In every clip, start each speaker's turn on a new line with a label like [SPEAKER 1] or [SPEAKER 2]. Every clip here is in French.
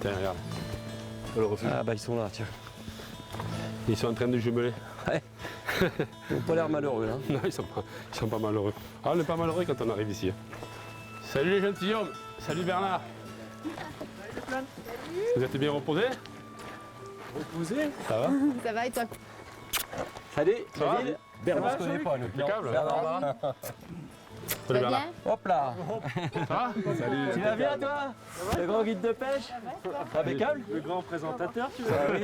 [SPEAKER 1] Tiens, regarde. Le refuge.
[SPEAKER 2] Ah bah ils sont là, tiens.
[SPEAKER 1] Ils sont en train de jumeler.
[SPEAKER 2] Ouais. Ils n'ont pas l'air malheureux là.
[SPEAKER 1] Non, ils sont pas malheureux. Ah, on n'est pas malheureux quand on arrive ici. Salut les gentilshommes. Salut Bernard. Salut. Vous êtes bien reposés? Reposés? Ça va?
[SPEAKER 3] Ça va et toi?
[SPEAKER 2] Salut,
[SPEAKER 1] Ça va?
[SPEAKER 2] Bernard, je connais pas.
[SPEAKER 1] Impeccable.
[SPEAKER 2] Bernard.
[SPEAKER 1] Salut Bernard.
[SPEAKER 2] Hop là.
[SPEAKER 1] Ça va? Salut.
[SPEAKER 2] Tu vas bien toi? Le grand guide de pêche? Impeccable?
[SPEAKER 4] Le grand présentateur, tu
[SPEAKER 2] Ah oui.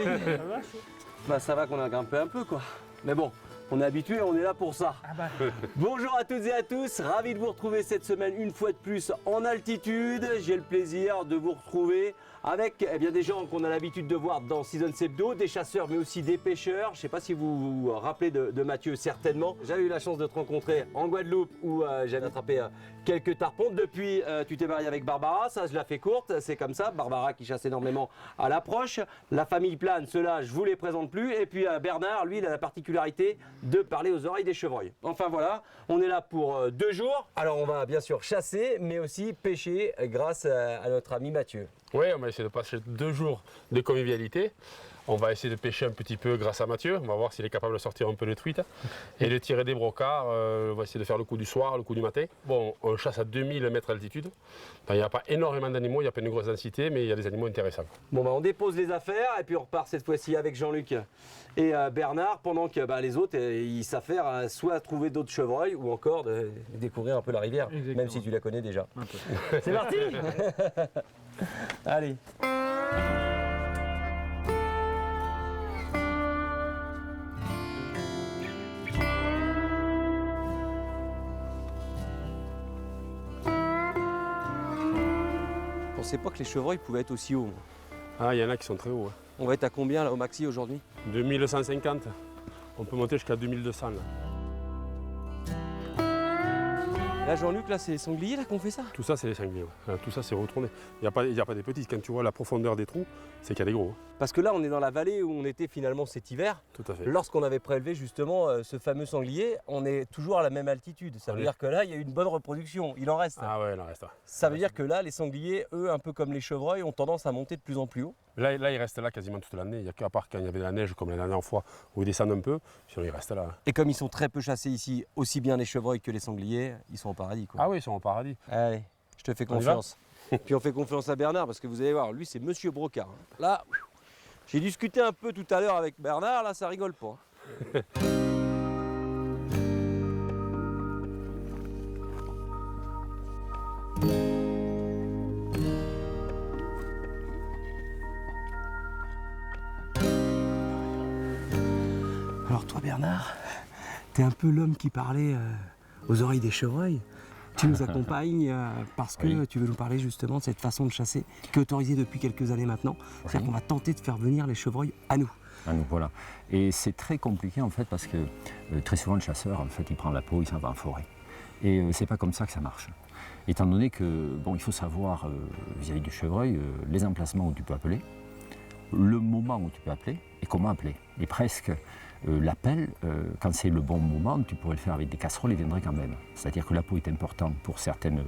[SPEAKER 2] Bah ça va qu'on a grimpé un peu quoi. Mais bon, on est habitué, on est là pour ça. Bonjour à toutes et à tous, ravi de vous retrouver cette semaine une fois de plus en altitude. J'ai le plaisir de vous retrouver avec des gens qu'on a l'habitude de voir dans Seasons Hebdo, des chasseurs mais aussi des pêcheurs. Je ne sais pas si vous vous rappelez de Mathieu, certainement. J'avais eu la chance de te rencontrer en Guadeloupe où j'avais attrapé quelques tarpons. Depuis, tu t'es marié avec Barbara, ça je la fais courte, c'est comme ça. Barbara qui chasse énormément à l'approche. La famille Plane, ceux-là je vous les présente plus. Et puis Bernard, lui, il a la particularité de parler aux oreilles des chevreuils. Enfin voilà, on est là pour 2 jours. Alors on va bien sûr chasser, mais aussi pêcher grâce à notre ami Mathieu.
[SPEAKER 1] Oui, on va essayer de passer 2 jours de convivialité. On va essayer de pêcher un petit peu grâce à Mathieu. On va voir s'il est capable de sortir un peu de truites et de tirer des brocards. On va essayer de faire le coup du soir, le coup du matin. Bon, on chasse à 2000 mètres d'altitude. Il n'y a pas énormément d'animaux, il n'y a pas une grosse densité, mais il y a des animaux intéressants.
[SPEAKER 2] Bon, on dépose les affaires et puis on repart cette fois-ci avec Jean-Luc et Bernard pendant que les autres ils s'affairent à soit trouver d'autres chevreuils ou encore de découvrir un peu la rivière,
[SPEAKER 4] Exactement.
[SPEAKER 2] même si tu la connais déjà. C'est parti. Allez. Je pensais pas que les chevreuils pouvaient être aussi hauts. Moi.
[SPEAKER 1] Ah, il y en a qui sont très hauts.
[SPEAKER 2] On va être à combien là au maxi aujourd'hui?
[SPEAKER 1] 2150. On peut monter jusqu'à 2200. Là.
[SPEAKER 2] Là Jean-Luc, là c'est les sangliers là qu'on fait ça?
[SPEAKER 1] Tout ça, c'est les sangliers. Ouais. Tout ça, c'est retourné. Il n'y a pas des petits. Quand tu vois la profondeur des trous, c'est qu'il y a des gros.
[SPEAKER 2] Parce que là on est dans la vallée où on était finalement cet hiver.
[SPEAKER 1] Tout à fait.
[SPEAKER 2] Lorsqu'on avait prélevé justement ce fameux sanglier, on est toujours à la même altitude. Ça veut dire que là il y a eu une bonne reproduction, il en reste.
[SPEAKER 1] Ah ouais, il en reste. Ouais.
[SPEAKER 2] Ça veut dire que là les sangliers, eux un peu comme les chevreuils, ont tendance à monter de plus en plus haut.
[SPEAKER 1] Là, il reste là quasiment toute l'année. Il n'y a qu'à part quand il y avait de la neige, comme la dernière fois, où ils descendent un peu, sinon ils restent là.
[SPEAKER 2] Et comme ils sont très peu chassés ici, aussi bien les chevreuils que les sangliers, ils sont au paradis quoi.
[SPEAKER 1] Ah oui, ils sont au paradis.
[SPEAKER 2] Allez, je te fais
[SPEAKER 1] On y va
[SPEAKER 2] confiance. Puis on fait confiance à Bernard parce que vous allez voir, lui c'est Monsieur Brocard. Là, j'ai discuté un peu tout à l'heure avec Bernard, là ça rigole pas. Alors toi Bernard, t'es un peu l'homme qui parlait aux oreilles des chevreuils. Tu nous accompagnes parce que tu veux nous parler justement de cette façon de chasser qui est autorisée depuis quelques années maintenant. C'est-à-dire qu'on va tenter de faire venir les chevreuils à nous.
[SPEAKER 5] Ah, nous, voilà. Et c'est très compliqué en fait parce que très souvent le chasseur en fait il prend la peau, il s'en va en forêt. Et c'est pas comme ça que ça marche. Étant donné que bon, il faut savoir vis-à-vis du chevreuil les emplacements où tu peux appeler, le moment où tu peux appeler et comment appeler. Et presque l'appel, quand c'est le bon moment, tu pourrais le faire avec des casseroles, il viendrait quand même. C'est-à-dire que la peau est importante pour certaines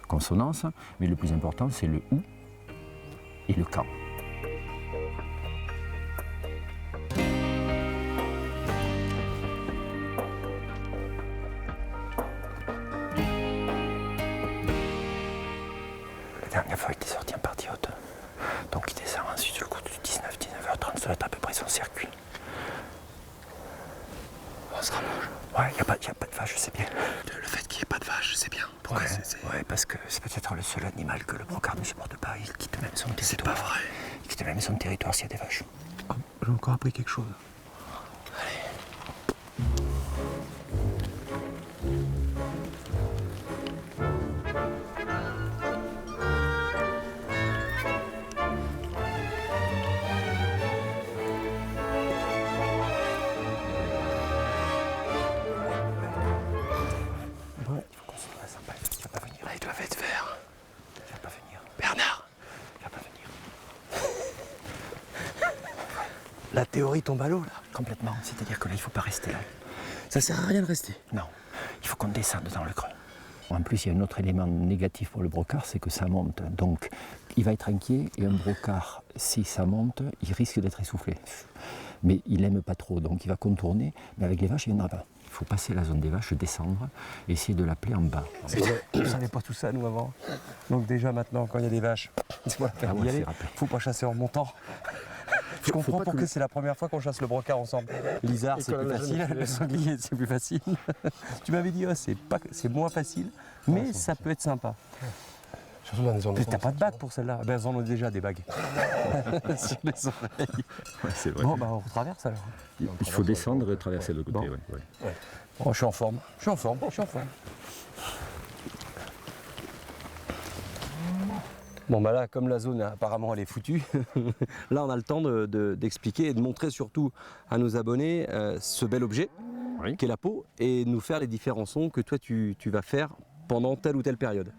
[SPEAKER 5] consonances, mais le plus important c'est le où et le quand. La dernière fois, il était sorti en partie haute. Donc il descend ensuite le coup du 19h30, ça va être à peu près son circuit. On se rapproche. Ouais, il n'y a pas de vache, c'est bien.
[SPEAKER 6] Le fait qu'il n'y ait pas de vache, c'est bien. Pourquoi
[SPEAKER 5] Ouais, parce que c'est peut-être le seul animal que le brocard ne supporte pas. Il quitte même son territoire.
[SPEAKER 6] C'est pas vrai.
[SPEAKER 5] Il quitte même son territoire s'il y a des vaches.
[SPEAKER 6] Oh, j'ai encore appris quelque chose. Ils doivent être verts.
[SPEAKER 5] Il va pas venir.
[SPEAKER 6] Bernard,
[SPEAKER 5] Il va pas venir.
[SPEAKER 6] la théorie tombe à l'eau là.
[SPEAKER 5] Complètement. C'est-à-dire que là, il ne faut pas rester là.
[SPEAKER 6] Ça sert à rien de rester.
[SPEAKER 5] Non. Il faut qu'on descende dans le creux. En plus, il y a un autre élément négatif pour le brocard, c'est que ça monte. Donc, il va être inquiet et un brocard, si ça monte, il risque d'être essoufflé. Mais il n'aime pas trop, donc il va contourner. Mais avec les vaches, il ne viendra pas. Il faut passer la zone des vaches, descendre, essayer de l'appeler en bas.
[SPEAKER 6] On ne savait pas tout ça, nous, avant. Donc déjà, maintenant, quand il y a des vaches, c'est pas la peine d'y aller. Faut pas chasser en montant. Je comprends pourquoi c'est la première fois qu'on chasse le brocard ensemble. L'isard, c'est plus facile, le sanglier, c'est plus facile. Tu m'avais dit, c'est moins facile, mais ça peut être sympa.
[SPEAKER 1] Surtout dans les zones.
[SPEAKER 6] T'as pas de bague pour celle-là? Ben, elles en ont déjà des bagues. Sur les oreilles.
[SPEAKER 5] Ouais, c'est vrai.
[SPEAKER 6] Bon, bah, on retraverse alors.
[SPEAKER 5] Il faut descendre et traverser de l'autre côté.
[SPEAKER 6] Bon.
[SPEAKER 5] Ouais.
[SPEAKER 6] Oh, je suis en forme. Je suis en forme. Bon bah là, comme la zone apparemment elle est foutue, là on a le temps d'expliquer et de montrer surtout à nos abonnés ce bel objet qui est la peau et nous faire les différents sons que toi tu vas faire pendant telle ou telle période.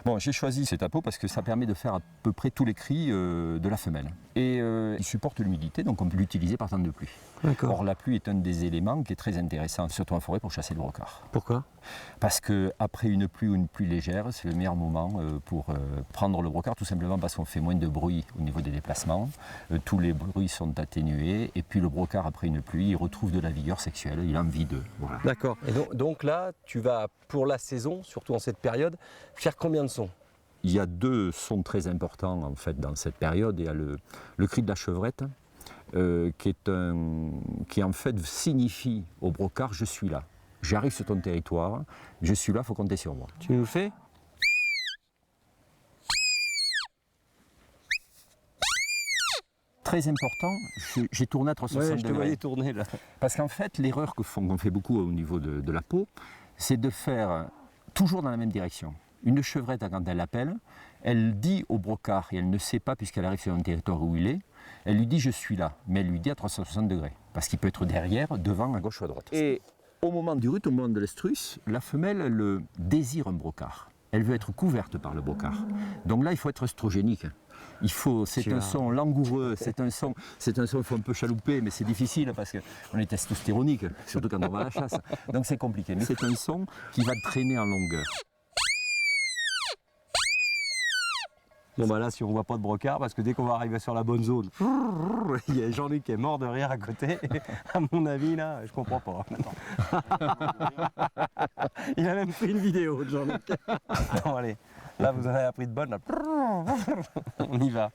[SPEAKER 5] Bon, j'ai choisi cet appeau parce que ça permet de faire à peu près tous les cris de la femelle. Et il supporte l'humidité, donc on peut l'utiliser par temps de pluie. Or, la pluie est un des éléments qui est très intéressant, surtout en forêt, pour chasser le brocard.
[SPEAKER 6] Pourquoi?
[SPEAKER 5] Parce qu'après une pluie ou une pluie légère, c'est le meilleur moment pour prendre le brocard, tout simplement parce qu'on fait moins de bruit au niveau des déplacements. Tous les bruits sont atténués, et puis le brocard, après une pluie, il retrouve de la vigueur sexuelle, il a envie de... Voilà.
[SPEAKER 6] D'accord. Et donc là, tu vas, pour la saison, surtout en cette période, faire combien de sons?
[SPEAKER 5] Il y a deux sons très importants en fait dans cette période. Il y a le cri de la chevrette, qui en fait signifie au brocard « je suis là ». J'arrive sur ton territoire, je suis là, il faut compter sur moi.
[SPEAKER 6] Tu nous le fais?
[SPEAKER 5] Très important, j'ai tourné à 360
[SPEAKER 6] Ouais, je te
[SPEAKER 5] degrés.
[SPEAKER 6] voyais tourner là.
[SPEAKER 5] Parce qu'en fait, l'erreur qu'on fait beaucoup au niveau de la peau, c'est de faire toujours dans la même direction. Une chevrette, quand elle appelle, elle dit au brocard, et elle ne sait pas puisqu'elle arrive sur un territoire où il est, elle lui dit « je suis là », mais elle lui dit à 360 degrés. Parce qu'il peut être derrière, devant, à gauche ou à droite. Et au moment du rut, au moment de l'estrus, la femelle, elle désire un brocard. Elle veut être couverte par le brocard. Donc là, il faut être œstrogénique. C'est un son langoureux, c'est un son, il faut un peu chalouper, mais c'est difficile parce qu'on est testostéronique, surtout quand on va à la chasse. Donc c'est compliqué. Mais c'est un son qui va traîner en longueur.
[SPEAKER 6] Bon bah là si on voit pas de brocard parce que dès qu'on va arriver sur la bonne zone, il y a Jean-Luc qui est mort de rire à côté. À mon avis là, je comprends pas. Il a même pris une vidéo de Jean-Luc. Bon allez, là vous en avez appris de bonnes là. On y va.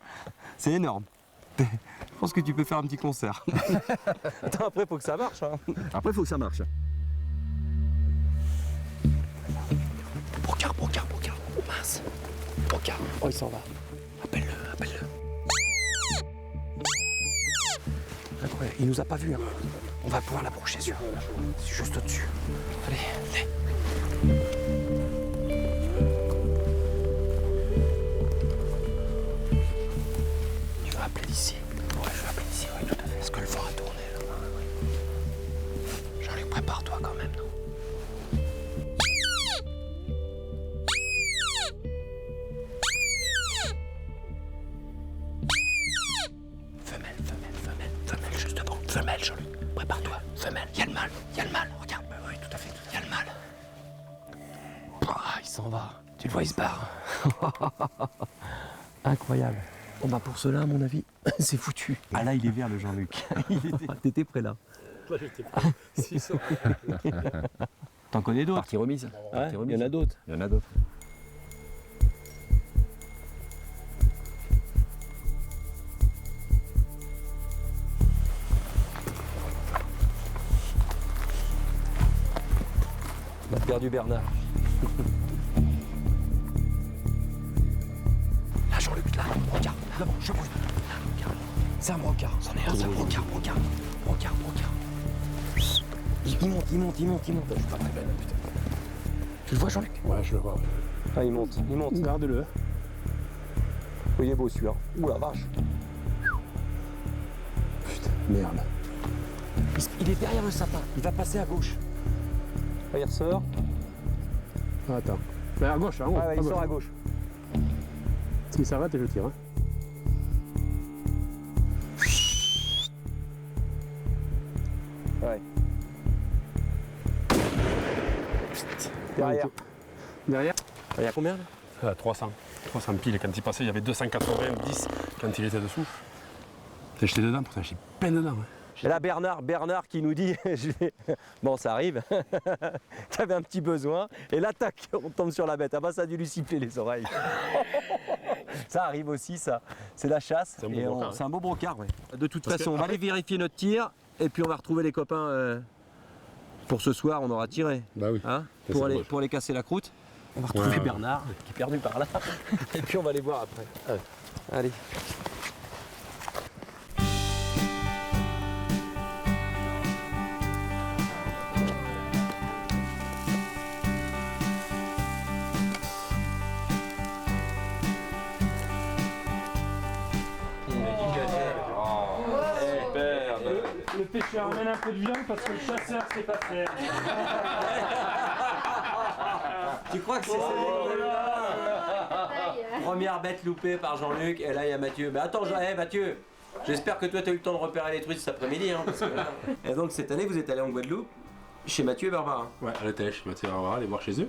[SPEAKER 6] C'est énorme. Je pense que tu peux faire un petit concert. Attends, après faut que ça marche. Hein.
[SPEAKER 5] Après, il faut que ça marche.
[SPEAKER 6] Brocard. Oh mince. Brocard. Oh il s'en va. Appelle-le. Incroyable, il nous a pas vus. Hein. On va pouvoir l'approcher sûr. C'est juste au-dessus. Allez. Tu vas appeler d'ici. Ouais, je vais appeler d'ici, oui, tout à fait. Est-ce que le vent a tourné là? Jean-Luc, prépare-toi quand même, non? Femelle, juste devant. Femelle, Jean-Luc. Prépare-toi. Femelle. Il y a le mâle. Regarde. Oui, tout à fait. Il y a le mâle. Ah, il s'en va. Tu le vois, il se barre. Incroyable. Bon, bah, pour cela, à mon avis, c'est foutu. Ah, là, il est vert, le Jean-Luc. T'étais prêt, là.
[SPEAKER 1] Là, j'étais prêt. 600.
[SPEAKER 6] T'en connais d'autres?
[SPEAKER 5] Partie remise.
[SPEAKER 6] Ouais, il y en a d'autres.
[SPEAKER 5] Il y en a d'autres.
[SPEAKER 6] On a perdu Bernard. Là, Jean-Luc, là, regarde. Là, je vois. Là, regarde. C'est un brocard. C'en est un, c'est un brocard. Il monte. Je suis pas très belle, putain. Tu le vois, Jean-Luc?
[SPEAKER 1] Ouais, je le vois.
[SPEAKER 6] Ah, il monte.
[SPEAKER 1] Regarde-le.
[SPEAKER 6] Oh, il est beau celui-là. Ouh la vache.
[SPEAKER 1] Putain, merde.
[SPEAKER 6] Il est derrière le sapin. Il va passer à gauche. Là, il ressort.
[SPEAKER 1] Attends. Mais à gauche,
[SPEAKER 6] Ouais, il sort à gauche.
[SPEAKER 1] Si ça va, je tire. Hein.
[SPEAKER 6] Ouais. Derrière.
[SPEAKER 1] Derrière
[SPEAKER 2] Il y a combien là
[SPEAKER 1] 300 piles. Quand il passait, il y avait 290 quand il était dessous. T'es jeté dedans, pourtant j'ai peine dedans. Hein.
[SPEAKER 2] Et là Bernard qui nous dit, bon ça arrive, tu avais un petit besoin, et là tac, on tombe sur la bête. Ah bah ça a dû lui siffler les oreilles. Ça arrive aussi ça, c'est la chasse,
[SPEAKER 1] C'est un beau brocard,
[SPEAKER 2] ouais. De toute façon, on va
[SPEAKER 1] après-
[SPEAKER 2] aller vérifier notre tir, et puis on va retrouver les copains pour ce soir, on aura tiré.
[SPEAKER 1] Bah oui.
[SPEAKER 2] Hein,
[SPEAKER 1] Ça,
[SPEAKER 2] pour,
[SPEAKER 1] c'est
[SPEAKER 2] aller,
[SPEAKER 1] moche.
[SPEAKER 2] pour aller casser la croûte. On va retrouver
[SPEAKER 1] Ouais.
[SPEAKER 2] Bernard qui est perdu par là. Et puis on va les voir après.
[SPEAKER 1] Ouais.
[SPEAKER 2] Allez.
[SPEAKER 3] Le pêcheur amène un peu de viande parce que le chasseur sait pas faire.
[SPEAKER 2] Tu crois que c'est Première bête loupée par Jean-Luc, et là il y a Mathieu. Mais attends, Mathieu, j'espère que toi tu as eu le temps de repérer les truites cet après-midi. Hein, parce que là... Et donc cette année vous êtes allé en Guadeloupe, chez Mathieu et Barbara.
[SPEAKER 1] Ouais, à la tèche, Mathieu Barbara, aller voir chez eux.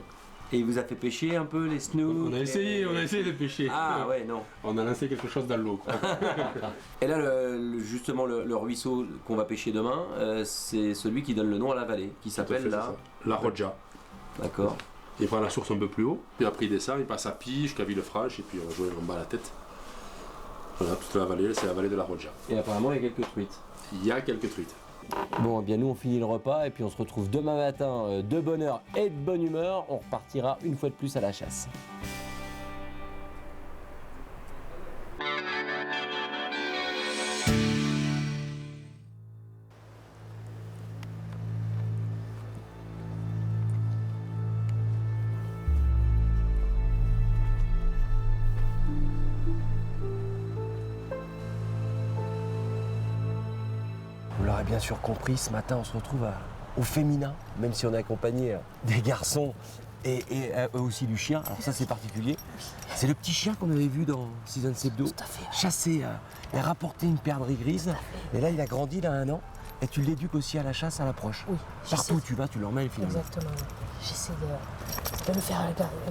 [SPEAKER 2] Et il vous a fait pêcher un peu les snooks.
[SPEAKER 1] On a essayé de pêcher.
[SPEAKER 2] Ah ouais, non.
[SPEAKER 1] On a lancé quelque chose dans l'eau. quoi.
[SPEAKER 2] Et là, justement, le ruisseau qu'on va pêcher demain, c'est celui qui donne le nom à la vallée, qui s'appelle
[SPEAKER 1] C'est
[SPEAKER 2] la...
[SPEAKER 1] ça. La Rodja.
[SPEAKER 2] D'accord.
[SPEAKER 1] Il prend la source un peu plus haut, puis après il descend, il passe à Pille jusqu'à Villefranche, et puis on rejoint en bas à la tête. Voilà, toute la vallée, c'est la vallée de la Rodja.
[SPEAKER 2] Et apparemment, il y a quelques truites.
[SPEAKER 1] Il y a quelques truites.
[SPEAKER 2] Bon, eh bien nous, on finit le repas, et puis on se retrouve demain matin de bonne heure et de bonne humeur. On repartira une fois de plus à la chasse. Vous l'aurez bien sûr compris, ce matin on se retrouve au féminin, même si on est accompagné des garçons et eux aussi du chien. Alors ça c'est particulier. C'est le petit chien qu'on avait vu dans Season Sebdo, chasser et rapporter une perdrix grise. Et là il a grandi, il a 1 an. Et tu l'éduques aussi à la chasse, à l'approche.
[SPEAKER 4] Oui.
[SPEAKER 2] Partout où tu vas, tu l'emmènes finalement.
[SPEAKER 4] Exactement. Ouais. J'essaie de le faire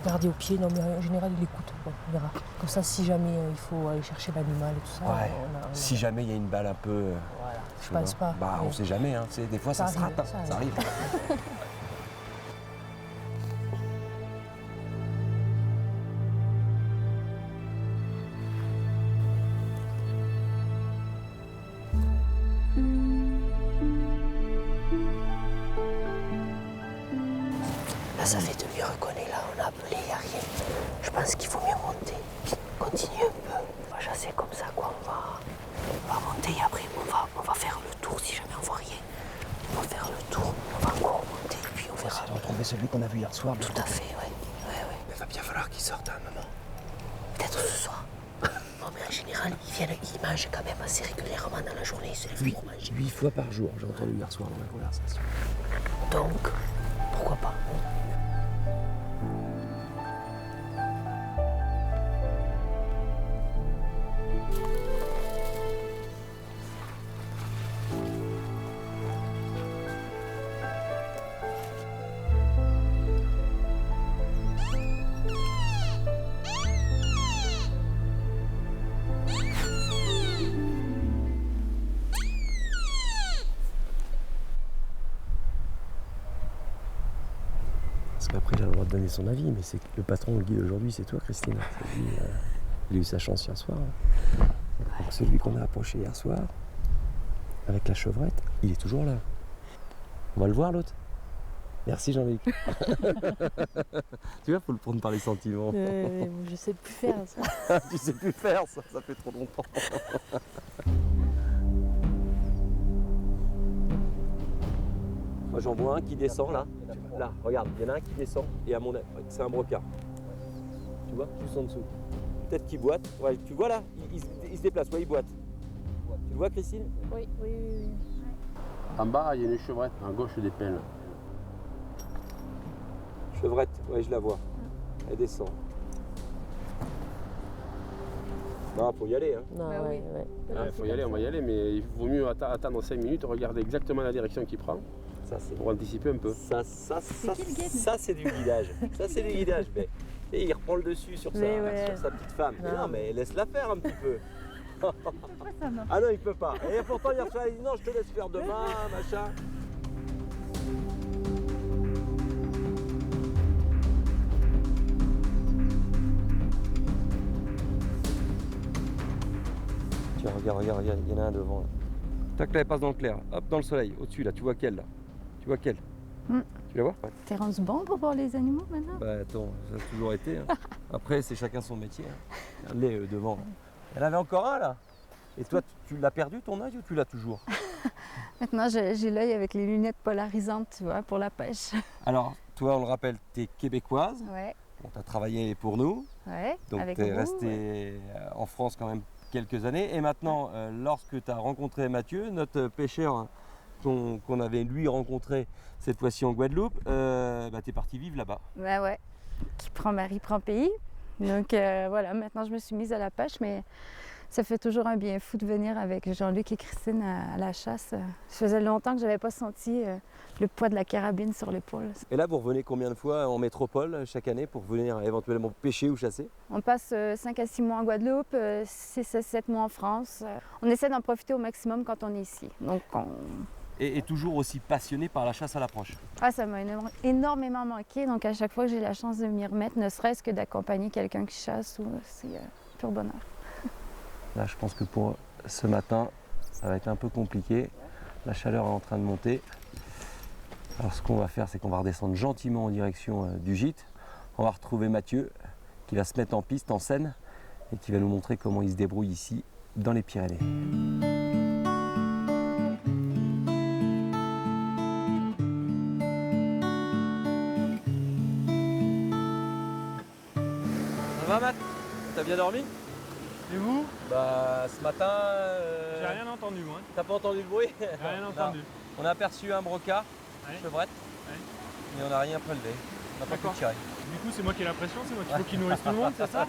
[SPEAKER 4] garder au pied. Non, mais en général, il écoute. Bon, on verra. Comme ça, si jamais il faut aller chercher l'animal et tout ça.
[SPEAKER 2] Ouais.
[SPEAKER 4] on a-
[SPEAKER 2] Si jamais il y a une balle un peu...
[SPEAKER 4] Voilà. Je
[SPEAKER 2] tu vois,
[SPEAKER 4] pense pas.
[SPEAKER 2] Bah on
[SPEAKER 4] mais-
[SPEAKER 2] sait jamais, hein. Des fois ça se
[SPEAKER 4] arrive,
[SPEAKER 2] rate, hein. Ça arrive.
[SPEAKER 4] Là, ça fait de lui reconnaître. Là, on a appelé, il n'y a rien. Je pense qu'il faut mieux monter. Continuer un peu. On va chasser comme ça, quoi. On va monter et après, on va faire le tour si jamais on voit rien. On va faire le tour, on va encore monter et puis on verra.
[SPEAKER 2] On va retrouver celui qu'on a vu hier soir.
[SPEAKER 4] Tout à fait, ouais.
[SPEAKER 2] Il va bien falloir qu'il sorte à un moment.
[SPEAKER 4] Peut-être ce soir. Non, mais en général, ils mangent quand même assez régulièrement dans la journée. Ils se lèvent pour manger.
[SPEAKER 2] 8 fois par jour, j'ai entendu hier soir dans la conversation.
[SPEAKER 4] Donc, pourquoi pas
[SPEAKER 2] Parce qu'après, j'ai le droit de donner son avis, mais c'est le patron, le guide aujourd'hui, c'est toi, Christine. C'est lui, il a eu sa chance hier soir. Donc, celui qu'on a approché hier soir, avec la chevrette, il est toujours là. On va le voir, l'autre. Merci, Jean-Luc. Tu vois, faut le prendre par les sentiments.
[SPEAKER 4] Je sais plus faire ça.
[SPEAKER 2] Tu sais plus faire, ça fait trop longtemps. Moi, j'en vois un qui descend là. Là, regarde, il y en a un qui descend et à mon avis, c'est un brocard. Tu vois, juste en dessous. Peut-être qu'il boite. Ouais, tu vois là, il se déplace, ouais, il boite. Tu le vois, Christine?
[SPEAKER 4] Oui.
[SPEAKER 1] En bas, il y a une chevrette, à gauche des pelles.
[SPEAKER 2] Chevrette, ouais, je la vois. Elle descend. Non, faut y aller, hein.
[SPEAKER 4] Non,
[SPEAKER 7] Bah oui.
[SPEAKER 1] Il faut y aller, on va y aller, mais il vaut mieux attendre 5 minutes, regarder exactement la direction qu'il prend.
[SPEAKER 2] Ça, c'est
[SPEAKER 1] Pour anticiper un peu.
[SPEAKER 2] ça, c'est du guidage. Ça, c'est du guidage. Mais, et il reprend le dessus sur,
[SPEAKER 7] Mais ouais.
[SPEAKER 2] sur sa petite femme. Mais non, mais laisse-la faire un petit peu.
[SPEAKER 7] Pourquoi ça marche?
[SPEAKER 2] Ah non, il peut pas. Et pourtant, hier soir, il dit non, je te laisse faire demain, machin. Tiens, regarde, il y en a un devant. Là. Tac, là, elle passe dans le clair. Hop, dans le soleil, au-dessus, là. Tu vois quelle, là? Tu vois quelle? Tu la vois? Ouais.
[SPEAKER 7] T'es rendu bon pour voir les animaux maintenant?
[SPEAKER 2] Bah attends, ça a toujours été. Hein. Après, c'est chacun son métier. Hein. Regarde-les devant. Elle avait encore un, là. Et toi, tu l'as perdu, ton œil, ou tu l'as toujours?
[SPEAKER 7] Maintenant, j'ai l'œil avec les lunettes polarisantes, tu vois, pour la pêche.
[SPEAKER 2] Alors, toi, on le rappelle, tu es québécoise.
[SPEAKER 7] Ouais,
[SPEAKER 2] Bon, tu as travaillé pour nous.
[SPEAKER 7] ouais.
[SPEAKER 2] Donc,
[SPEAKER 7] avec
[SPEAKER 2] tu es
[SPEAKER 7] vous,
[SPEAKER 2] resté
[SPEAKER 7] ouais.
[SPEAKER 2] en France quand même quelques années. Et maintenant, lorsque tu as rencontré Mathieu, notre pêcheur qu'on avait lui rencontré cette fois-ci en Guadeloupe, bah, tu es parti vivre là-bas.
[SPEAKER 7] Ouais. Qui prend mari, prend pays. Donc voilà, maintenant je me suis mise à la pêche, mais ça fait toujours un bien fou de venir avec Jean-Luc et Christine à la chasse. Ça faisait longtemps que je n'avais pas senti le poids de la carabine sur l'épaule.
[SPEAKER 2] Et là, vous revenez combien de fois en métropole chaque année pour venir éventuellement pêcher ou chasser?
[SPEAKER 7] On passe 5 à 6 mois en Guadeloupe, 6 à 7 mois en France. On essaie d'en profiter au maximum quand on est ici. Donc
[SPEAKER 2] Et toujours aussi passionné par la chasse à l'approche.
[SPEAKER 7] Ah, ça m'a énormément manqué. Donc à chaque fois que j'ai la chance de m'y remettre, ne serait-ce que d'accompagner quelqu'un qui chasse, c'est pur bonheur.
[SPEAKER 2] Là, je pense que pour ce matin, ça va être un peu compliqué. La chaleur est en train de monter. Alors, ce qu'on va faire, c'est qu'on va redescendre gentiment en direction du gîte. On va retrouver Mathieu, qui va se mettre en piste, en scène, et qui va nous montrer comment il se débrouille ici, dans les Pyrénées. Ça va, Matt? T'as bien dormi?
[SPEAKER 3] Et vous?
[SPEAKER 2] Bah, ce matin,
[SPEAKER 3] J'ai rien entendu, moi.
[SPEAKER 2] t'as pas entendu le bruit?
[SPEAKER 3] J'ai rien entendu.
[SPEAKER 2] On a aperçu un brocard,
[SPEAKER 3] Ouais.
[SPEAKER 2] chevrette,
[SPEAKER 3] Ouais.
[SPEAKER 2] mais on n'a rien prélevé. On n'a pas pu
[SPEAKER 3] D'accord.
[SPEAKER 2] tirer.
[SPEAKER 3] Du coup, c'est moi qui ai la pression, c'est moi qu'il faut qu'il nourrisse tout le monde, c'est ça?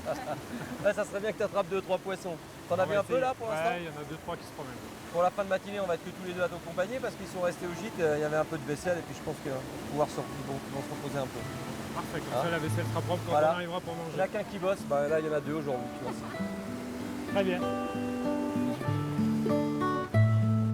[SPEAKER 2] Là, ça serait bien que tu attrapes 2-3 poissons. T'en
[SPEAKER 3] On
[SPEAKER 2] as vu
[SPEAKER 3] va
[SPEAKER 2] un peu
[SPEAKER 3] essayer.
[SPEAKER 2] là pour l'instant?
[SPEAKER 3] Ouais, il y en a 2-3 qui se promènent.
[SPEAKER 2] Pour la fin de matinée, on va être que tous les deux à t'accompagner parce qu'ils sont restés au gîte. Il y avait un peu de vaisselle et puis je pense qu'ils vont pouvoir se reposer un peu.
[SPEAKER 3] Parfait, comme
[SPEAKER 2] Ah.
[SPEAKER 3] ça la vaisselle sera propre quand
[SPEAKER 2] Voilà.
[SPEAKER 3] on arrivera pour
[SPEAKER 2] Il y en
[SPEAKER 3] manger.
[SPEAKER 2] a qu'un qui bosse, bah, là il y en a deux aujourd'hui. Tu vois.
[SPEAKER 3] Très bien.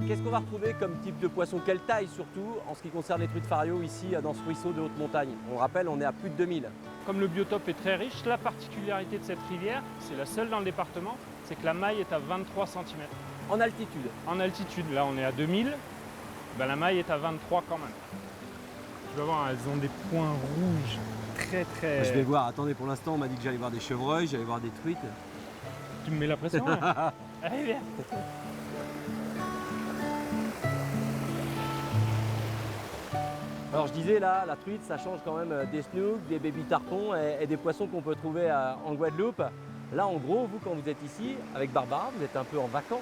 [SPEAKER 2] Qu'est-ce qu'on va retrouver comme type de poisson? Quelle taille surtout en ce qui concerne les truites fario ici dans ce ruisseau de haute montagne? On rappelle, on est à plus de 2000.
[SPEAKER 3] Comme le biotope est très riche, la particularité de cette rivière, c'est la seule dans le département, c'est que la maille est à 23 cm.
[SPEAKER 2] En altitude.
[SPEAKER 3] En altitude, là on est à 2000, ben, la maille est à 23 quand même. Tu vas voir, elles ont des points rouges très...
[SPEAKER 2] Je vais voir, attendez, pour l'instant on m'a dit que j'allais voir des chevreuils, j'allais voir des truites.
[SPEAKER 3] Tu me mets la pression là. Allez, viens.
[SPEAKER 2] Alors je disais là, la truite ça change quand même des snooks, des baby tarpons et des poissons qu'on peut trouver en Guadeloupe. Là en gros, vous quand vous êtes ici avec Barbara, vous êtes un peu en vacances.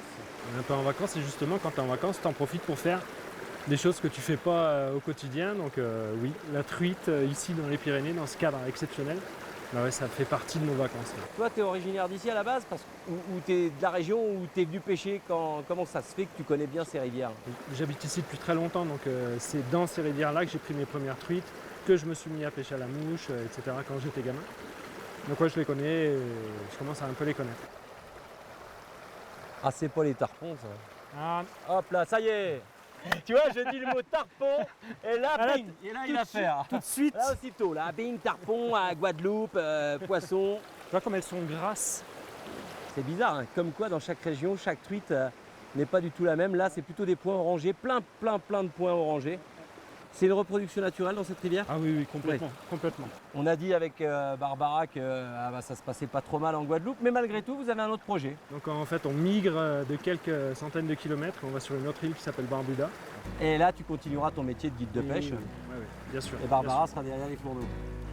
[SPEAKER 3] On est un peu en vacances et justement quand tu es en vacances, tu en profites pour faire des choses que tu fais pas au quotidien. Donc oui, la truite ici dans les Pyrénées, dans ce cadre exceptionnel, bah ouais, ça fait partie de nos vacances. Là.
[SPEAKER 2] Toi tu es originaire d'ici à la base ou tu es de la région ou tu es venu pêcher comment ça se fait que tu connais bien ces rivières?
[SPEAKER 3] J'habite ici depuis très longtemps, donc c'est dans ces rivières-là que j'ai pris mes premières truites, que je me suis mis à pêcher à la mouche, etc. quand j'étais gamin. Donc ouais, je les connais et je commence à un peu les connaître.
[SPEAKER 2] Ah c'est pas les tarpons ça.
[SPEAKER 3] Ah,
[SPEAKER 2] Hop là, ça y est. Tu vois, je dis le mot tarpon et là,
[SPEAKER 3] Ah, là,
[SPEAKER 2] bing, et là il a affaire.
[SPEAKER 3] tout de suite,
[SPEAKER 2] Là aussitôt, là, bing, tarpon, à Guadeloupe, poisson.
[SPEAKER 3] tu vois comme elles sont grasses.
[SPEAKER 2] C'est bizarre, hein, comme quoi dans chaque région, chaque truite n'est pas du tout la même. Là, c'est plutôt des points orangés, plein de points orangés. C'est une reproduction naturelle dans cette rivière?
[SPEAKER 3] Ah oui, complètement, complètement.
[SPEAKER 2] On a dit avec Barbara que ça se passait pas trop mal en Guadeloupe, mais malgré tout, vous avez un autre projet.
[SPEAKER 3] Donc en fait, on migre de quelques centaines de kilomètres, on va sur une autre île qui s'appelle Barbuda.
[SPEAKER 2] Et là, tu continueras ton métier de guide de pêche.
[SPEAKER 3] Oui, bien sûr.
[SPEAKER 2] Et Barbara sera derrière les fourneaux.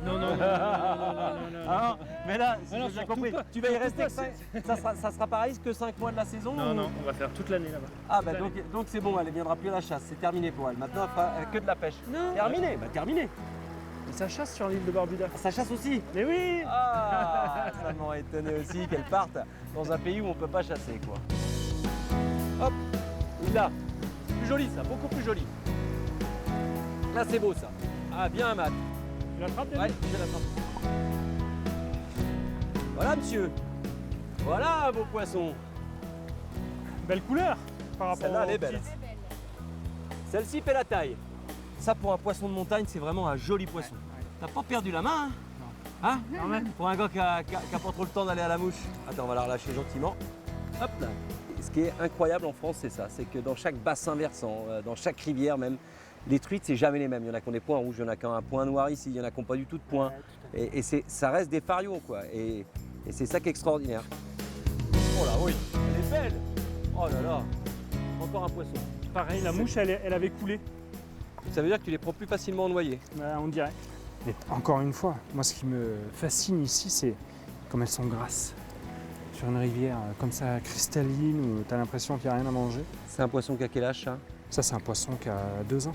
[SPEAKER 3] Non, non, non, non, non, non, non.
[SPEAKER 2] Ah non, mais là, si
[SPEAKER 3] Ah non,
[SPEAKER 2] j'ai bien
[SPEAKER 3] surtout
[SPEAKER 2] compris,
[SPEAKER 3] pas,
[SPEAKER 2] tu vas y
[SPEAKER 3] surtout
[SPEAKER 2] rester
[SPEAKER 3] pas,
[SPEAKER 2] que ça sera pareil que 5 mois de la saison?
[SPEAKER 3] Non,
[SPEAKER 2] ou-
[SPEAKER 3] non, on va faire toute l'année là-bas.
[SPEAKER 2] Ah bah donc c'est bon, elle ne viendra plus à la chasse, c'est terminé pour elle. Maintenant, elle fera que de la pêche.
[SPEAKER 3] Non.
[SPEAKER 2] Terminé, bah terminé.
[SPEAKER 3] Et ça chasse sur l'île de Barbuda.
[SPEAKER 2] Ça chasse aussi.
[SPEAKER 3] Mais oui.
[SPEAKER 2] Ah, ça m'aurait étonné aussi qu'elle parte dans un pays où on peut pas chasser quoi. Hop, là, plus joli ça, beaucoup plus joli. Là, c'est beau ça. Ah, bien, Matt.
[SPEAKER 3] Tu l'attrapes, David?
[SPEAKER 2] Ouais, je l'attrape. Voilà, monsieur. Voilà un beau poisson.
[SPEAKER 3] Belle couleur par rapport
[SPEAKER 2] Celle-là,
[SPEAKER 3] aux
[SPEAKER 2] elle est belle.
[SPEAKER 3] petites.
[SPEAKER 2] Celle-ci fait la taille. Ça, pour un poisson de montagne, c'est vraiment un joli poisson. T'as pas perdu la main, hein? Hein? Pour un gars qui a pas trop le temps d'aller à la mouche. Attends, on va la relâcher gentiment. Hop là. Ce qui est incroyable en France, c'est ça. C'est que dans chaque bassin versant, dans chaque rivière même, les truites, c'est jamais les mêmes. Il y en a qui ont des points rouges, il y en a qui ont un point noir ici, il y en a qui n'ont pas du tout de points. Et ça reste des farios, quoi. Et c'est ça qui est extraordinaire. Oh là, oui, elle est belle. Oh là là, encore un poisson.
[SPEAKER 3] Pareil, la mouche, elle avait coulé.
[SPEAKER 2] Ça veut dire que tu les prends plus facilement noyés.
[SPEAKER 3] On dirait. Et encore une fois, moi ce qui me fascine ici, c'est comme elles sont grasses. Sur une rivière comme ça, cristalline, où tu as l'impression qu'il n'y a rien à manger.
[SPEAKER 2] C'est un poisson qui a quel âge, ça?
[SPEAKER 3] Ça, c'est un poisson qui a 2 ans.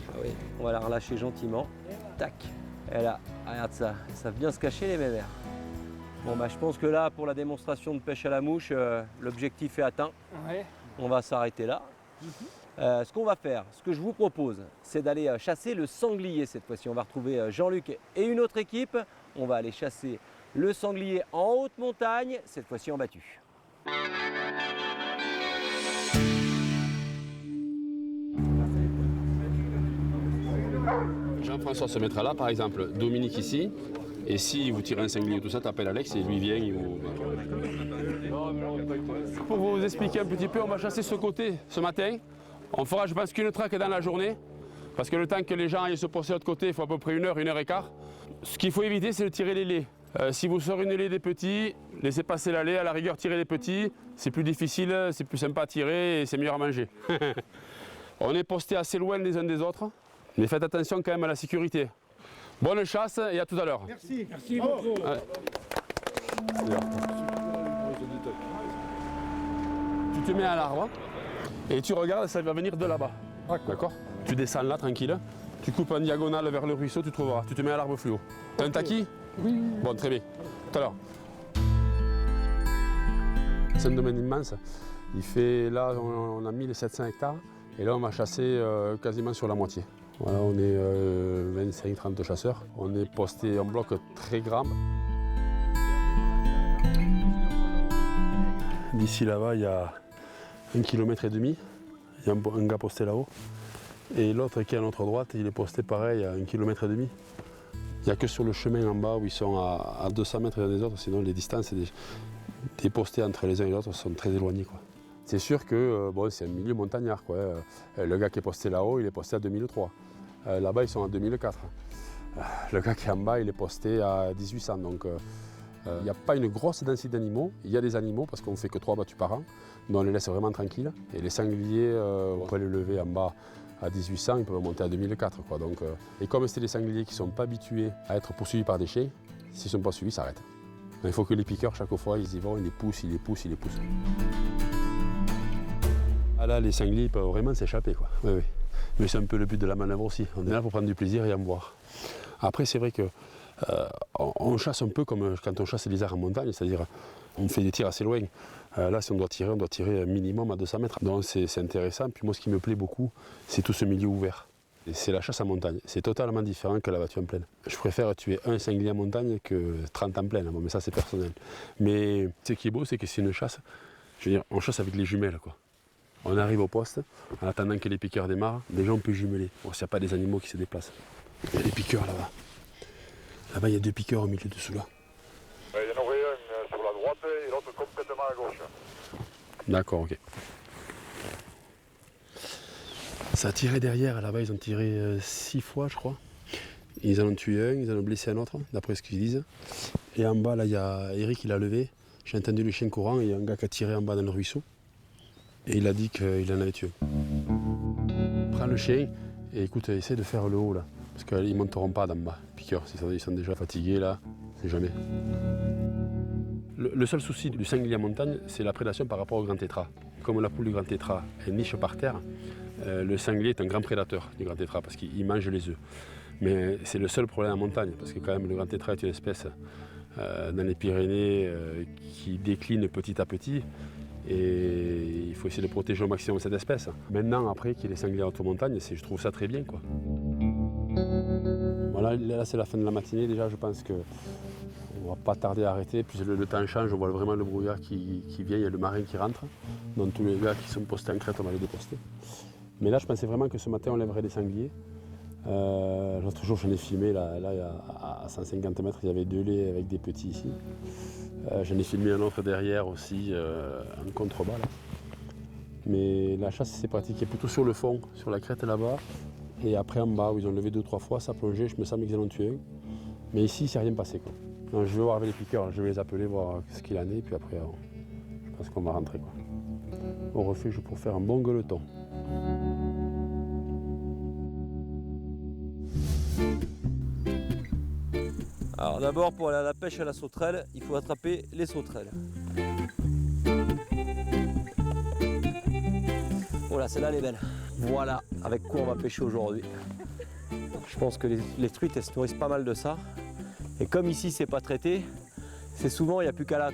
[SPEAKER 2] Ah oui, on va la relâcher gentiment. Tac. Et là, regarde ça, ça vient se cacher les mémères. Bon bah je pense que là, pour la démonstration de pêche à la mouche, l'objectif est atteint.
[SPEAKER 3] Ouais.
[SPEAKER 2] On va s'arrêter là. Ce qu'on va faire, ce que je vous propose, c'est d'aller chasser le sanglier cette fois-ci. On va retrouver Jean-Luc et une autre équipe. On va aller chasser le sanglier en haute montagne, cette fois-ci en battue.
[SPEAKER 1] Jean-François se mettra là, par exemple, Dominique ici. Et si vous tirez un sanglier, tout ça, t'appelles Alex et lui vient. Pour vous expliquer un petit peu, on va chasser ce côté ce matin. On fera, je pense, qu'une traque dans la journée. Parce que le temps que les gens aillent se poser de l'autre côté, il faut à peu près 1 heure et quart. Ce qu'il faut éviter, c'est de tirer les laits. Si vous sortez une lait des petits, laissez passer la lait, à la rigueur, tirez les petits. C'est plus difficile, c'est plus sympa à tirer et c'est meilleur à manger. On est postés assez loin les uns des autres, mais faites attention quand même à la sécurité. Bonne chasse et à tout à l'heure.
[SPEAKER 8] Merci. Merci beaucoup.
[SPEAKER 1] Tu te mets à l'arbre et tu regardes, ça va venir de là-bas. D'accord? Tu descends là, tranquille. Tu coupes en diagonale vers le ruisseau, tu trouveras. Tu te mets à l'arbre fluo. T'as un taquis?
[SPEAKER 8] Oui.
[SPEAKER 1] Bon, très bien. Tout à l'heure. C'est un domaine immense. Il fait, là, on a 1700 hectares. Et là, on va chasser quasiment sur la moitié. Voilà, on est 25-30 chasseurs. On est posté en bloc très grand. D'ici là-bas, il y a 1,5 km. Il y a un gars posté là-haut. Et l'autre qui est à notre droite, il est posté pareil à 1,5 km. Il n'y a que sur le chemin en bas où ils sont à 200 mètres les uns des autres, sinon les distances des postés entre les uns et les autres sont très éloignées, quoi. C'est sûr que bon, c'est un milieu montagnard, quoi. Le gars qui est posté là-haut, il est posté à 2003. Là-bas, ils sont à 2004. Le gars qui est en bas, il est posté à 1800. Donc il n'y a pas une grosse densité d'animaux. Il y a des animaux parce qu'on ne fait que 3 battues par an, mais on les laisse vraiment tranquilles. Et les sangliers, on peut les lever en bas à 1800, ils peuvent monter à 2004. Quoi. Donc, et comme c'est des sangliers qui ne sont pas habitués à être poursuivis par des chiens, s'ils ne sont pas suivis, ils s'arrêtent. Il faut que les piqueurs, chaque fois, ils y vont, ils les poussent, ils les poussent, ils les poussent. Ah là, les sangliers peuvent vraiment s'échapper, quoi. Oui, oui. Mais c'est un peu le but de la manœuvre aussi. On est là pour prendre du plaisir et en boire. Après, c'est vrai que on chasse un peu comme quand on chasse les isards en montagne, c'est-à-dire on fait des tirs assez loin. Là, si on doit tirer un minimum à 200 mètres. Donc c'est intéressant. Puis moi, ce qui me plaît beaucoup, c'est tout ce milieu ouvert. C'est la chasse en montagne. C'est totalement différent que la battue en plaine. Je préfère tuer un sanglier en montagne que 30 en plaine. Bon, mais ça, c'est personnel. Mais ce qui est beau, c'est que c'est une chasse. Je veux dire, on chasse avec les jumelles, quoi. On arrive au poste, en attendant que les piqueurs démarrent, déjà on peut jumeler. Bon, s'il n'y a pas des animaux qui se déplacent. Il y a des piqueurs là-bas. Là-bas, il y a 2 piqueurs au milieu de ceux-là.
[SPEAKER 8] Il y en aurait un sur la droite et l'autre complètement à gauche.
[SPEAKER 1] D'accord, ok. Ça a tiré derrière, là-bas, ils ont tiré 6 fois, je crois. Ils en ont tué un, ils en ont blessé un autre, d'après ce qu'ils disent. Et en bas, là, il y a Eric, il a levé. J'ai entendu le chien courant, et il y a un gars qui a tiré en bas dans le ruisseau. Et il a dit qu'il en avait tué. Prends le chien et écoute, essaie de faire le haut là. Parce qu'ils ne monteront pas d'en bas, piqueurs. Ils sont déjà fatigués là, c'est jamais. Le seul souci du sanglier en montagne, c'est la prédation par rapport au grand tétras. Comme la poule du grand tétras, elle niche par terre, le sanglier est un grand prédateur du grand tétras parce qu'il mange les œufs. Mais c'est le seul problème en montagne, parce que quand même le grand tétras est une espèce dans les Pyrénées qui décline petit à petit. Et il faut essayer de protéger au maximum cette espèce. Maintenant, après qu'il y ait les sangliers en haute montagne, je trouve ça très bien, quoi. Voilà, là c'est la fin de la matinée déjà, je pense qu'on ne va pas tarder à arrêter. Puis le temps change, on voit vraiment le brouillard qui vient, il y a le marin qui rentre. Donc tous les gars qui sont postés en crête, on va les déposter. Mais là je pensais vraiment que ce matin on lèverait des sangliers. L'autre jour j'en ai filmé, là à 150 mètres, il y avait 2 laits avec des petits ici. J'en ai filmé un autre derrière aussi, en contrebas là. Mais la chasse c'est pratiqué plutôt sur le fond, sur la crête là-bas. Et après en bas où ils ont levé 2 ou 3 fois, ça plongeait, je me semble qu'ils en ont tué un. Mais ici, il ne s'est rien passé, quoi. Donc, je vais voir avec les piqueurs, je vais les appeler, voir ce qu'il en est, puis après, je pense qu'on va rentrer, quoi. Au refuge pour faire un bon gueuleton.
[SPEAKER 2] Alors d'abord, pour aller à la pêche à la sauterelle, il faut attraper les sauterelles. Voilà, celle-là elle est belle. Voilà avec quoi on va pêcher aujourd'hui. Je pense que les truites elles se nourrissent pas mal de ça. Et comme ici c'est pas traité, c'est souvent il n'y a plus qu'à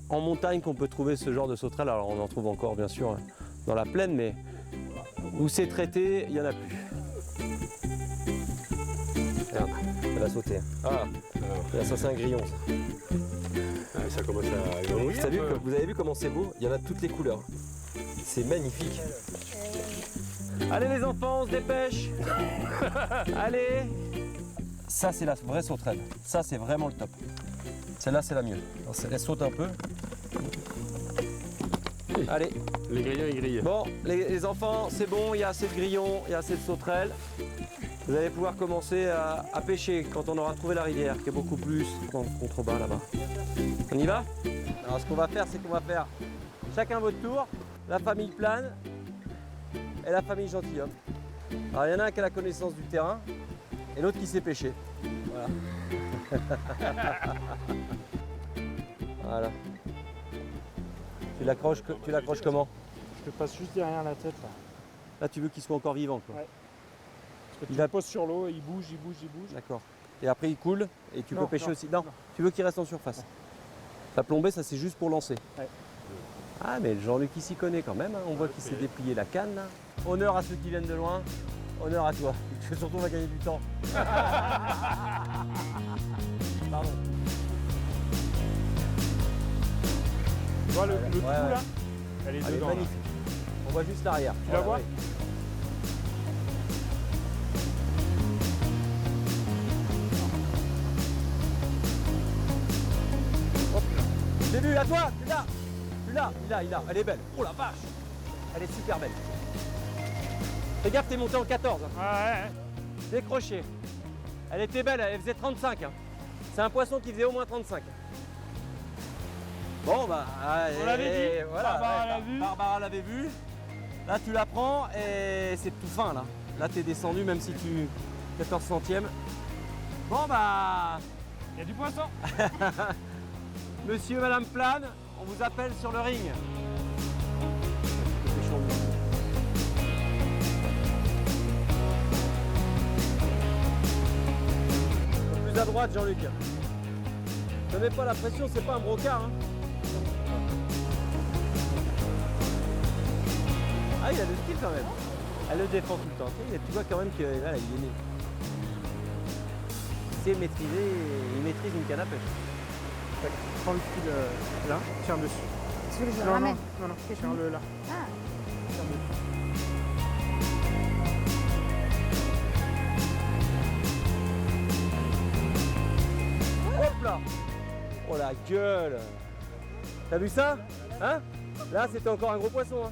[SPEAKER 2] en montagne qu'on peut trouver ce genre de sauterelles. Alors on en trouve encore bien sûr dans la plaine, mais où c'est traité, il n'y en a plus. Regarde, elle va sauter. Ah, là ça c'est un grillon ça.
[SPEAKER 1] Ah, ça commence à...
[SPEAKER 2] Vous avez vu comment c'est beau? Il y en a de toutes les couleurs. C'est magnifique. Allez les enfants, on se dépêche. Allez. Ça c'est la vraie sauterelle. Ça c'est vraiment le top. Celle-là c'est la mieux. Alors, elle saute un peu. Allez.
[SPEAKER 1] Les grillons ils grillent.
[SPEAKER 2] Bon, les enfants, c'est bon, il y a assez de grillons, il y a assez de sauterelles. Vous allez pouvoir commencer à pêcher quand on aura trouvé la rivière, qui est beaucoup plus contrebas là-bas. On y va? Alors ce qu'on va faire, c'est qu'on va faire chacun votre tour, la famille Plane et la famille Gentilhomme. Alors il y en a un qui a la connaissance du terrain et l'autre qui sait pêcher. Voilà. Voilà. Tu l'accroches comment?
[SPEAKER 3] Je le passe juste derrière la tête là.
[SPEAKER 2] Là tu veux qu'il soit encore vivant quoi.
[SPEAKER 3] Ouais. Parce que tu le poses sur l'eau, il bouge, il bouge, il bouge.
[SPEAKER 2] D'accord. Et après il coule et tu peux pêcher aussi. Non,
[SPEAKER 3] non.
[SPEAKER 2] Tu veux qu'il reste en surface. Ouais. La plombée ça c'est juste pour lancer.
[SPEAKER 3] Ouais.
[SPEAKER 2] Ah mais Jean-Luc il s'y connaît quand même, hein. On voit qu'il s'est déplié la canne là. Honneur à ceux qui viennent de loin, honneur à toi. Surtout on va gagner du temps. Pardon.
[SPEAKER 3] Tu vois le trou
[SPEAKER 2] ouais.
[SPEAKER 3] là? Elle est
[SPEAKER 2] Elle est
[SPEAKER 3] dedans.
[SPEAKER 2] magnifique. On voit juste l'arrière.
[SPEAKER 3] Tu la vois?
[SPEAKER 2] Ouais. Hop là. J'ai vu, à toi, tu l'as. Tu l'as, il a. Elle est belle. Oh la vache. Elle est super belle. Fais gaffe, t'es monté en 14. Hein.
[SPEAKER 3] Ouais.
[SPEAKER 2] Décroché. Elle était belle, elle faisait 35. Hein. C'est un poisson qui faisait au moins 35. Bon bah,
[SPEAKER 3] on l'avait dit,
[SPEAKER 2] voilà,
[SPEAKER 3] Barbara l'a vu.
[SPEAKER 2] Barbara l'avait vu. Là tu la prends et c'est tout fin là. Là t'es descendu même si tu 14 centièmes. Bon bah,
[SPEAKER 3] Il y a du poisson.
[SPEAKER 2] Monsieur, Madame Plane, on vous appelle sur le ring. Un peu plus à droite Jean-Luc. Ne mets pas la pression, c'est pas un brocard. Hein. Ah, il a le style quand même. Elle le défend tout le temps. Tu vois quand même que là, il est né. Il sait maîtriser, il maîtrise une canne à pêche.
[SPEAKER 3] Prends le fil là, tiens dessus.
[SPEAKER 7] Tu veux que je le
[SPEAKER 3] Non,
[SPEAKER 7] ramène?
[SPEAKER 3] non, tiens-le là.
[SPEAKER 7] Ah,
[SPEAKER 3] Tiens dessus.
[SPEAKER 2] Hop là. Oh la gueule. T'as vu ça? Hein? Là, c'était encore un gros poisson. Hein.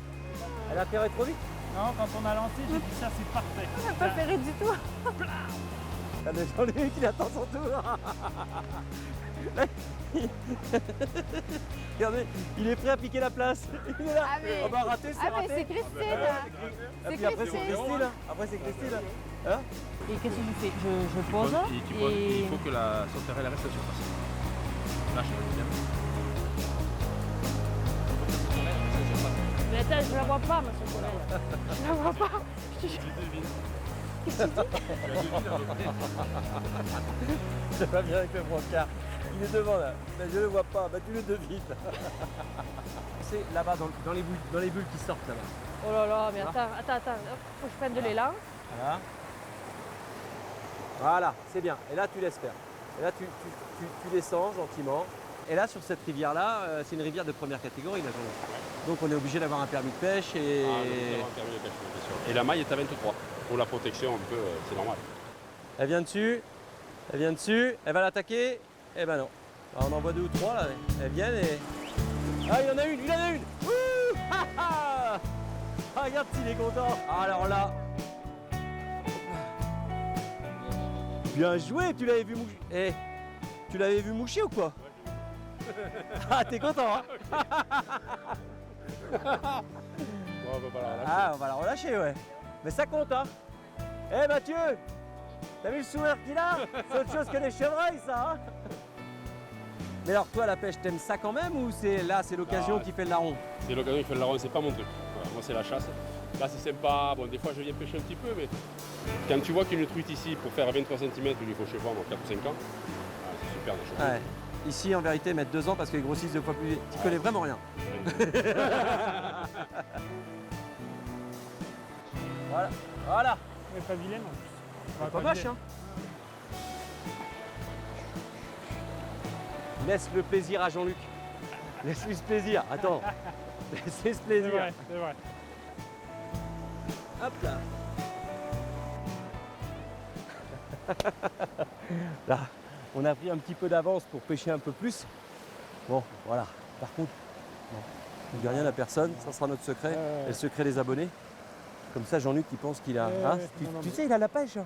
[SPEAKER 2] Elle a ferré trop vite.
[SPEAKER 3] Non, quand on a lancé, j'ai dit ça, c'est parfait.
[SPEAKER 7] on n'a pas ferré du tout.
[SPEAKER 2] Regardez Jean-Luc, il attend son tour. Regardez, il est prêt à piquer la place. Il est là.
[SPEAKER 7] Ah, mais-
[SPEAKER 2] On va rater, c'est
[SPEAKER 7] Ah mais
[SPEAKER 2] raté.
[SPEAKER 7] c'est Christine.
[SPEAKER 2] Et
[SPEAKER 7] C'est
[SPEAKER 2] puis après, c'est
[SPEAKER 7] Christine.
[SPEAKER 2] Christine. Après, c'est Christine. Hein?
[SPEAKER 9] Et qu'est-ce que je fais? Je pose et...
[SPEAKER 1] Il faut que la sauterelle reste à surface. Lâche bien.
[SPEAKER 9] Mais attends, je la vois pas, ma sauterelle. Je la vois pas.
[SPEAKER 2] Ça va bien avec le brancard. Il est devant là. Mais je le vois pas. Bah, tu le devines. C'est là-bas dans les bulles qui sortent là-bas.
[SPEAKER 9] Oh là là, mais attends. Hop, faut que je prenne de l'élan.
[SPEAKER 2] Voilà. Voilà, c'est bien. Et là, tu laisses faire. Et là, tu descends gentiment. Et là, sur cette rivière-là, c'est une rivière de première catégorie, là, donc on est obligé d'avoir un permis de pêche et...
[SPEAKER 1] Et la maille est à 23. Pour la protection, un peu, c'est normal.
[SPEAKER 2] Elle vient dessus, elle va l'attaquer. Eh ben non. Alors, on en voit 2 ou 3 là. Elles viennent et... Ah, il y en a une. Wouh, ha, ha. Ah, regarde s'il est content. Alors là... Bien joué, tu l'avais vu moucher. Eh, tu l'avais vu moucher ou quoi? Ah, t'es content, hein?
[SPEAKER 1] Bon, on va pas la relâcher.
[SPEAKER 2] Ah, on va la relâcher, ouais. Mais ça compte, hein? Eh, Mathieu, t'as vu le sourire qu'il a? C'est autre chose que des chevreuils, ça, hein? Mais alors, toi, la pêche, t'aimes ça quand même ou c'est l'occasion qui fait le larron?
[SPEAKER 1] C'est l'occasion qui fait le larron, c'est pas mon truc. Voilà, moi, c'est la chasse. Là, c'est sympa. Bon, des fois, je viens pêcher un petit peu, mais quand tu vois qu'une truite ici, pour faire 23 cm, il lui faut, je sais pas, 4 ou 5 ans, c'est super des choses.
[SPEAKER 2] Ouais. Ici, en vérité, mettre 2 ans parce qu'ils grossissent 2 fois plus vite. Tu connais vraiment rien. Voilà.
[SPEAKER 3] Mais pas vilaine en plus.
[SPEAKER 2] Pas vache, hein. Laisse le plaisir à Jean-Luc. Laisse-lui ce plaisir. Attends. Laisse-lui ce plaisir.
[SPEAKER 3] C'est vrai.
[SPEAKER 2] Hop là. Là, on a pris un petit peu d'avance pour pêcher un peu plus. Bon, voilà. Par contre, on ne dit rien à personne. Ça sera notre secret. Et le secret des abonnés. Comme ça, Jean-Luc, il pense qu'il a... Hein, tu sais, il a la pêche. Hein.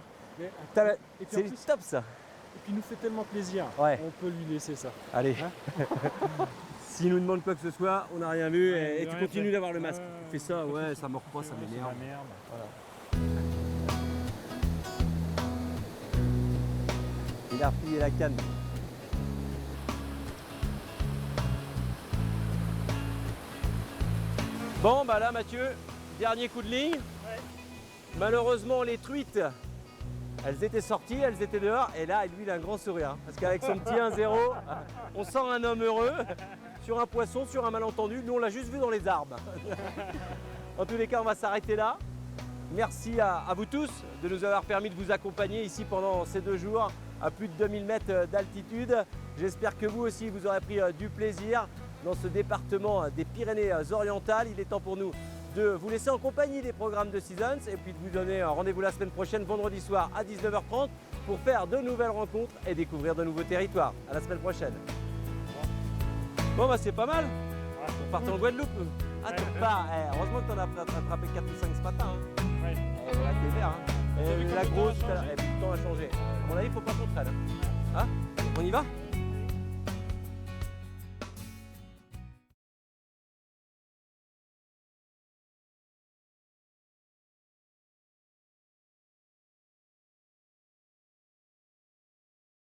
[SPEAKER 2] C'est top, ça.
[SPEAKER 3] Et puis il nous fait tellement plaisir.
[SPEAKER 2] Ouais.
[SPEAKER 3] On peut lui laisser ça.
[SPEAKER 2] Allez.
[SPEAKER 3] Hein.
[SPEAKER 2] S'il nous demande quoi que ce soit, on n'a rien vu et tu continues d'avoir le masque. Tu fais ça, ouais, ça mord pas, ça m'énerve. Voilà. Il a replié la canne. Bon, bah là, Mathieu, dernier coup de ligne. Ouais. Malheureusement, les truites, elles étaient sorties, elles étaient dehors. Et là, lui, il a un grand sourire. Hein, parce qu'avec son petit 1-0, on sent un homme heureux. Sur un poisson, sur un malentendu. Nous, on l'a juste vu dans les arbres. En tous les cas, on va s'arrêter là. Merci à vous tous de nous avoir permis de vous accompagner ici pendant ces 2 jours à plus de 2000 mètres d'altitude. J'espère que vous aussi, vous aurez pris du plaisir dans ce département des Pyrénées-Orientales. Il est temps pour nous de vous laisser en compagnie des programmes de Seasons et puis de vous donner un rendez-vous la semaine prochaine, vendredi soir à 19h30 pour faire de nouvelles rencontres et découvrir de nouveaux territoires. À la semaine prochaine. Bon, bah c'est pas mal. On part en Guadeloupe. Ah, tu repars. Heureusement que tu en as attrapé 4 ou 5 ce matin. Hein.
[SPEAKER 3] Ouais.
[SPEAKER 2] Là, t'es vert. Hein. La grosse, le temps a changé. À mon avis, il faut pas qu'on traîne. Hein, on y va?